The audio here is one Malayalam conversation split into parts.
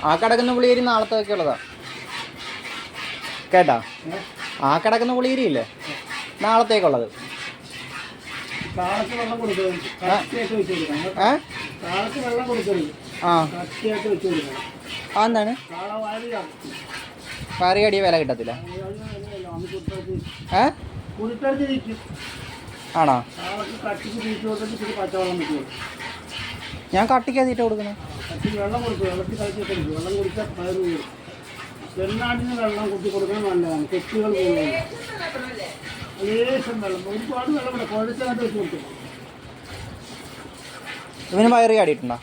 ആ കിടക്കുന്ന പുളിയരി നാളത്തേക്കുള്ളതാ കേട്ടാ. ആ കിടക്കുന്ന പുളിയരി ഇല്ലേ നാളത്തേക്കുള്ളത്. എന്താണ് കറി കടിയ വില കിട്ടത്തില്ല. ആണോ? ഞാൻ കട്ടിക്കാ തീറ്റ കൊടുക്കുന്നത്. വെള്ളം കൊടുക്കും, വെള്ളത്തിൽ കളിച്ചിട്ട് വെള്ളം കുടിച്ചാൽ പയറ് വീഴും. വെണ്ണാട്ടിന് വെള്ളം കുത്തി കൊടുക്കാൻ നല്ലതാണ്. തെറ്റുകൾ പോകുന്നത് ലേശം വെള്ളം, ഒരുപാട് വെള്ളം കൂടെ കുഴച്ചാണ്ട് വെച്ച് കൊടുക്കും. ഇവന് പയറ് ചാടിയിട്ടുണ്ടോ?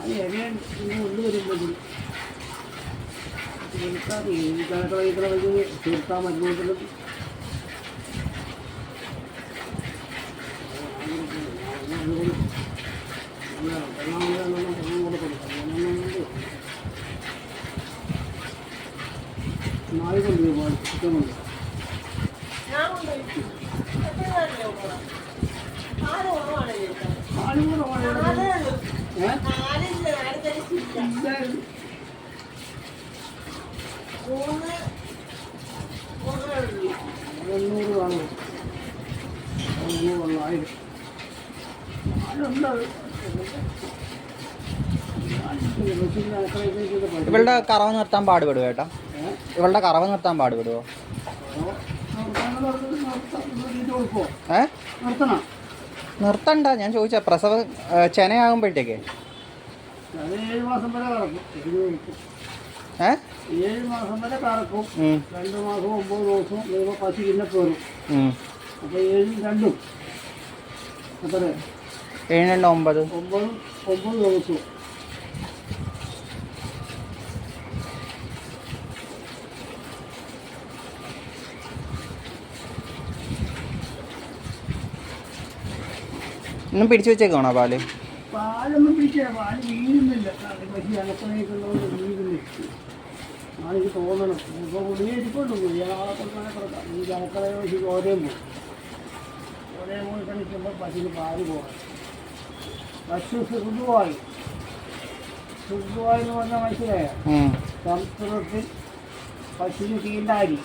അത് എങ്ങനെ ഉള്ളു വരുമ്പോൾ തീർത്താൻ മരുന്നുകൊണ്ടുള്ള നാല് കൊണ്ട് ചിക്കനുണ്ട്. എണ്ണൂറ് വാങ്ങും, 1000. ഇവളുടെ കറവ് നിർത്താൻ പാടുപെടുവോ ഏട്ടാ? ഇവളുടെ കറവ് നിർത്താൻ പാടുപെടുവോ? നിർത്തണ്ട, ഞാൻ ചോദിച്ച പ്രസവ ചെനയാകുമ്പോഴത്തേക്ക് 7 മാസം വരെ കറക്കും. 7 മാസം വരെ കറക്കും. 2 മാസവും 9 ദിവസവും കഴിയുമ്പോൾ പശു പിന്നെ കയറും. അപ്പോൾ 7 2 എത്ര? 7 2 9 9 ദിവസവും. ഇന്നും പിടിച്ചു വെച്ചേക്കാണോ പാല്? പാലൊന്നും പിടിച്ചില്ല, പാല് വീഴുന്നില്ല. പശു അകപ്പണേക്കുള്ളവർ വീഴുന്നില്ല. ആണെനിക്ക് തോന്നണം. ഇപ്പോൾ കുടുങ്ങിയിരിക്കുള്ളൂ. നാളെ കൊടുക്കാനെ കൊടുക്കാം. ഈ അകക്കടയെ പശു ഓരേം പോകും. ഓരേം പോയി കളിക്കുമ്പോൾ പശുവിന് പാല് പോകാം. പശു ശുദ്ധമായി എന്ന് പറഞ്ഞാൽ മനസ്സിലായോ? സംസ്കൃതത്തിൽ പശുവിന് തീണ്ടാരി.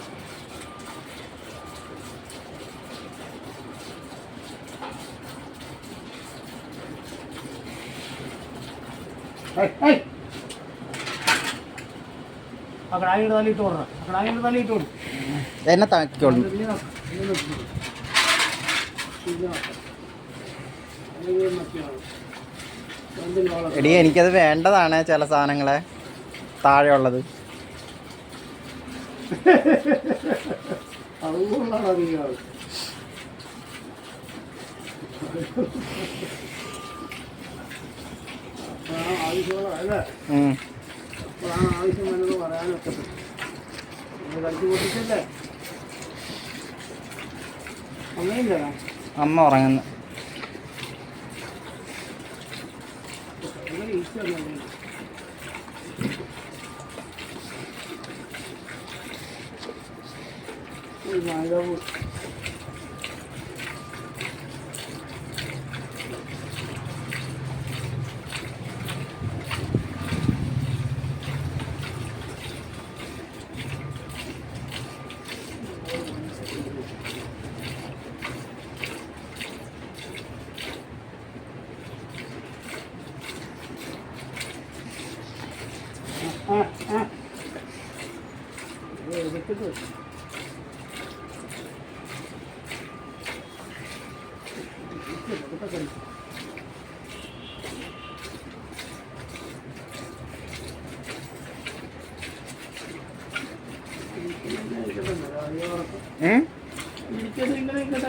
അക്കടായിട്ട് തല്ലിട്ട് കൊടുക്കണം. അക്കടായിട്ട് തല്ലിട്ട് കൊടുക്കും. എന്നെ താക്കിക്കോളും. എടി എനിക്കത് വേണ്ടതാണ്, ചില സാധനങ്ങളെ താഴെ ഉള്ളത്. അതുകൊണ്ടാണ് അറിയാറ്. ആവശ്യമുള്ള അല്ലേ? അപ്പോഴാണ് ആവശ്യം വേണമെന്ന് പറയാനൊക്കെ കളിച്ചു കൂട്ടിച്ചല്ലേ. അമ്മയില്ല, അമ്മ ഉറങ്ങുന്നു.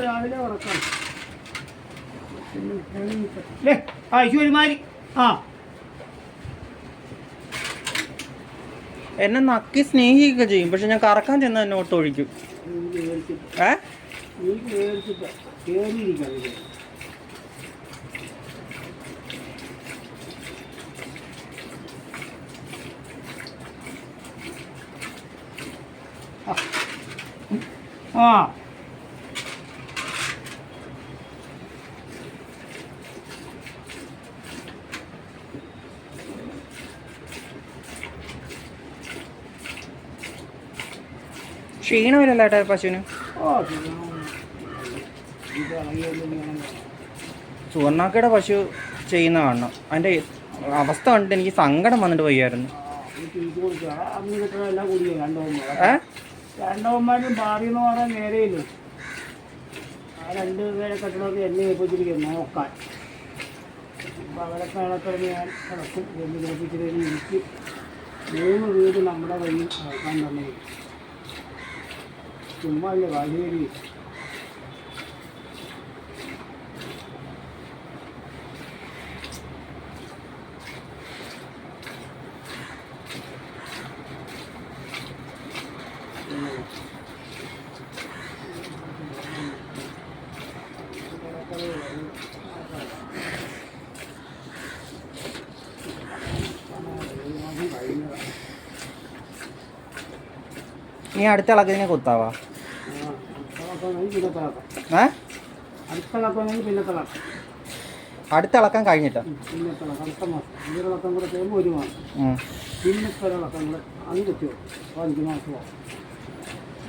രാവിലെ ഉറക്കാം. എന്നെ നക്കി സ്നേഹിക്കുക ചെയ്യും, പക്ഷെ ഞാൻ കറക്കാൻ ചെന്ന് എന്നെ ഒട്ടൊഴിക്കും. ക്ഷീണമില്ലല്ലോ ഏട്ടാ പശുവിന്. ഓ ഇത് ഇളകിയൊന്നും സുവർണാക്കയുടെ പശു ചെയ്യുന്ന കാണണം. അതിൻ്റെ അവസ്ഥ കണ്ടിട്ട് എനിക്ക് സങ്കടം വന്നിട്ട് വയ്യായിരുന്നു. തീറ്റ കൊടുക്കുക അന്ന് കിട്ടണമെല്ലാം കൂടിയ ഏ രണ്ടവന്മാരും ഭാര്യയെന്ന് പറയാൻ നേരെയില്ല. ആ രണ്ട് പേരെ കെട്ടണമൊക്കെ എന്നെ ഏൽപ്പിച്ചിരിക്കും നോക്കാൻ. അപ്പോൾ അവരൊക്കെ ഇളക്കിടന്ന് ഞാൻ കിടക്കും. എന്ന് കിടപ്പിച്ചിട്ട് ഇരിക്കും. 3 വീട് നമ്മുടെ കയ്യിൽ നോക്കാൻ തന്നെ ചുമ്മാ അല്ലേ ഭാര്യ. നീ അടുത്ത ഇളക്കതിനെ കുത്താവാ. ഏ അടുത്ത ഇളക്കാൻ കഴിഞ്ഞിട്ടാ അടുത്ത മാസം 1 കൂടെ ചെയ്യുമ്പോൾ 1 മാസം പിന്നത്തെ ഒരിളക്കം കൂടെ അത് കുത്തിയോ 5 മാസമോ.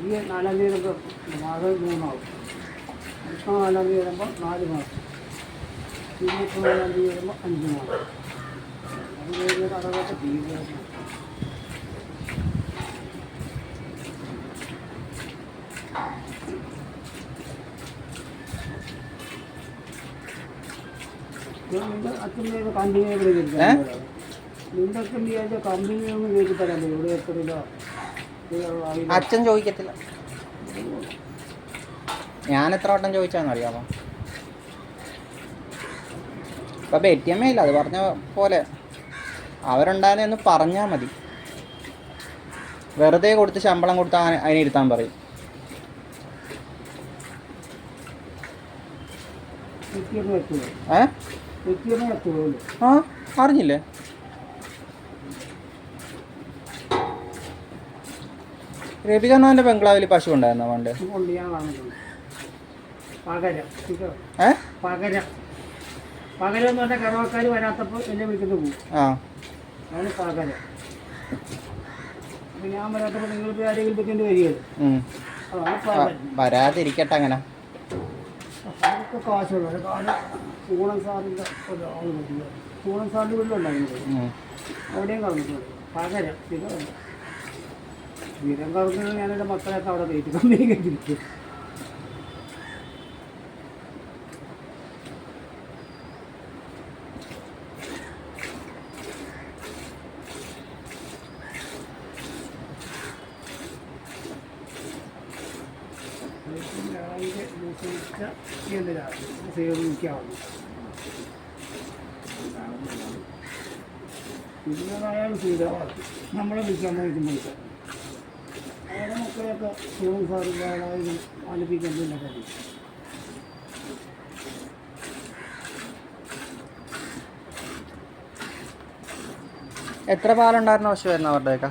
ഈ 4-ാം തീയതി വരുമ്പോൾ മാസം 3 ആവും. അടുത്ത 4-ാം തീയതി വരുമ്പോൾ 4 മാസം. പിന്നെ 4-ാം തീയതി വരുമ്പോൾ 5 മാസം. അത് കഴിഞ്ഞ കടകളൊക്കെ തീരുമാനം. നിന്റെ അച്ഛൻ്റെ കമ്പനി നിന്റെ അച്ഛൻ വിചാരിച്ച കമ്പനിയൊന്നും കയറ്റി തരാൻ ഇവിടെ എത്രയില്ല. അച്ഛൻ ചോദിക്കത്തില്ല. ഞാൻ എത്ര വട്ടം ചോദിച്ചാന്ന് അറിയാമോ? ഇപ്പം ATM ഇല്ല. അത് പറഞ്ഞ പോലെ അവരുണ്ടായെന്ന് പറഞ്ഞാൽ മതി. വെറുതെ കൊടുത്ത് ശമ്പളം കൊടുത്താൽ അതിനിരുത്താൻ പറയും. ആ അറിഞ്ഞില്ലേ? രവികണ്ണന്റെ ബംഗ്ലാവിൽ പശു ഉണ്ടായിരുന്നോ പണ്ട്? പകരം എന്ന് പറഞ്ഞാൽ കറവക്കാർ വരാത്തപ്പോൾ എന്നെ വിളിച്ചിട്ട് പോകും. അതാണ് പകരം. അപ്പം ഞാൻ വരാത്തപ്പോൾ നിങ്ങൾ ആരെങ്കിലും വെക്കേണ്ടി വരികയാണ്. വരാതിരിക്കട്ടെ. അങ്ങനെ അതൊക്കെ കാശുള്ളത്. കാരണം സൂണൻ സാറിൻ്റെ ഒരാൾ മതി. സൂണൻ സാറിൻ്റെ വീട്ടിലുണ്ടായിരുന്നു. അവിടെയും കളഞ്ഞിട്ടുണ്ട്. പകരം സ്ഥിരമല്ല. സ്ഥിരം കളഞ്ഞാൽ ഞാനെൻ്റെ മക്കളെയൊക്കെ അവിടെ കയറ്റി കമ്പനി കയറ്റിരിക്കും. പിന്നയാൾ സ്ഥിരമാക്കി നമ്മളെ വിളിക്കാൻ വിളിക്കാൻ അവരുടെ മക്കളെയൊക്കെ സൂൺ സാറില്ലാതായി ആലപിക്കുന്നില്ല കാര്യം. എത്ര പാലുണ്ടായിരുന്ന പശുവായിരുന്നു അവരുടെയൊക്കെ?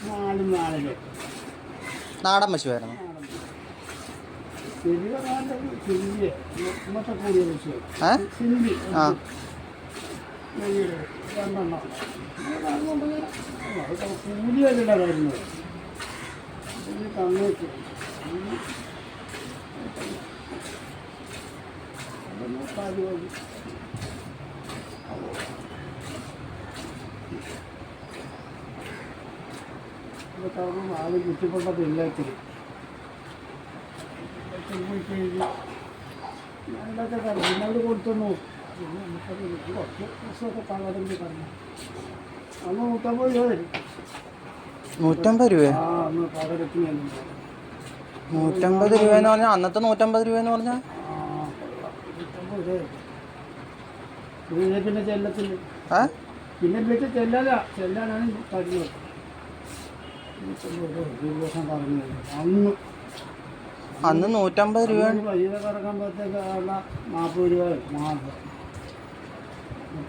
4 നാളില് നാടൻ പശുവായിരുന്നു. ആള് ചുറ്റിക്കൊണ്ടത് എല്ലാത്തിനും ഞാനൊക്കെ പിന്നോട് കൊടുത്തൊന്നു. പിന്നെ നമുക്കത് കുറച്ച് ദിവസമൊക്കെ തളർന്ന് പറഞ്ഞു. അന്ന് 150 രൂപ തരും. 150 രൂപ? ആ അന്ന് പകരത്തിന് 150 രൂപ എന്ന് പറഞ്ഞാൽ അന്നത്തെ 150 രൂപ എന്ന് പറഞ്ഞാൽ 150 രൂപ. പിന്നെ ചെല്ലത്തില്ല. പിന്നെ വെച്ച് ചെല്ലാനാണ് തരുന്നത്. 150 ദിവസം പറഞ്ഞു അന്ന് 150 രൂപ. പൈസ കറക്കുമ്പോഴത്തേക്ക് 40 രൂപ മാസം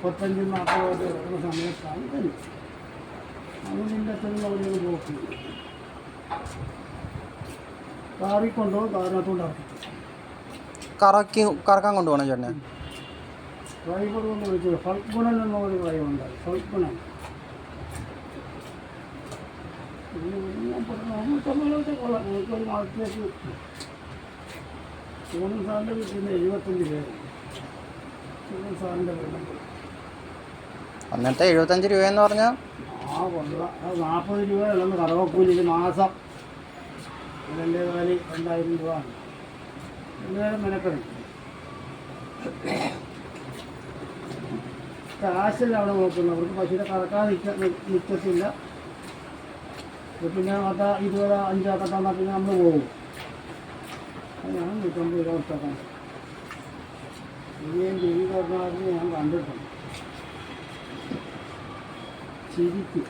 35-40 കിടക്കുന്ന സമയത്താണ് തരും. അത് നിൻ്റെ അച്ഛനും അവിടെ പോക്കി കാറിൽ കൊണ്ടുപോകും. കാറിനകത്തോണ്ട് കറക്കാൻ കൊണ്ടുപോകണം ചേട്ടനെ. ഡ്രൈവർ കൊണ്ട് വിളിച്ചത് ഫൽഗുണൻ എന്നൊരു ഡ്രൈവറുണ്ടായി. ഫൽഗുണൻ നമ്മളിട്ടൊക്കെ കൊള്ളാം. നമുക്കൊരു മാസത്തേക്ക് സോണൻ സാറിൻ്റെ വീട്ടിൽ നിന്ന് 75 രൂപ. സോണൻ സാറിൻ്റെ വെള്ളം അന്നത്തെ 75 രൂപയെന്ന് പറഞ്ഞാൽ കൊള്ളാം. അത് 40 രൂപ ഉള്ളു കറവക്കൂലിക്ക് മാസം. 2000 രൂപ ആണ്. 2 മെനക്കെടും. കാശല്ല അവിടെ നോക്കുന്നത്. അവർക്ക് പശുവിനെ കറക്കാൻ നിൽക്കത്തില്ല. പിന്നെ മറ്റേ 25 തന്നാൽ പിന്നെ നമ്മൾ പോകും. ഞാൻ 150 രൂപ കൊടുത്തേക്കാൻ ഇനിയും ജീവിതം ഞാൻ കണ്ടിട്ടുണ്ട്. ശരിക്കും